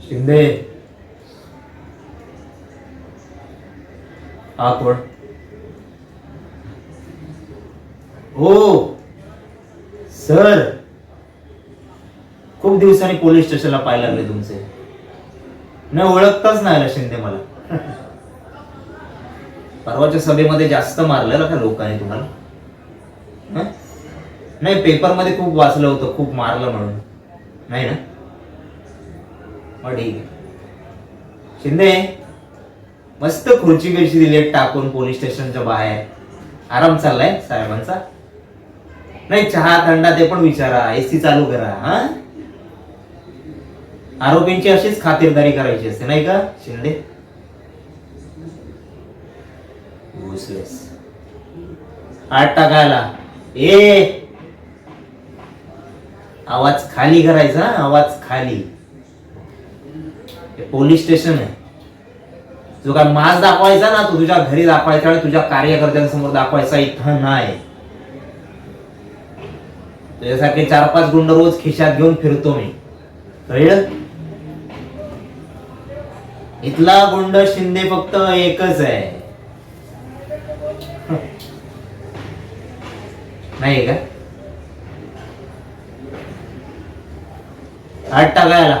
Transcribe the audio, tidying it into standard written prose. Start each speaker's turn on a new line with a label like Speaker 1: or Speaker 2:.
Speaker 1: शिंदे. हा कोण? हो सर, खूप दिवसांनी पोलीस स्टेशनला पाहायला लागले तुमचे. नाही ओळखताच नाही आला शिंदे मला. परवाच्या सभेमध्ये जास्त मारलेलं का लोकांनी तुम्हाला? नाही पेपरमध्ये खूप वाचलं होतं, खूप मारलं म्हणून. नाही ना? ठीक आहे. शिंदे, मस्त खुर्ची बिर्ची दिली टाकून पोलीस स्टेशनच्या बाहेर. आराम चाललाय साहेबांचा. नाही चहा थंडा ते पण विचारा, एसी चालू करा. हा, आरोपींची अशीच खातिरदारी करायची असते नाही का शिंदे? आठ टाकायला आवाज खाली करायचा, आवाज खाली. पोलीस स्टेशन आहे. जो काय माज दाखवायचा ना, तो तुझ्या घरी दाखवायचा आणि तुझ्या कार्यकर्त्यांसमोर दाखवायचा, इथं नाही. तुझ्यासारखे 4-5 गुंड रोज खिशात घेऊन फिरतो मी, कळलं? इथला गुंड शिंदे फक्त एकच आहे. नाही का? आठ टाकायला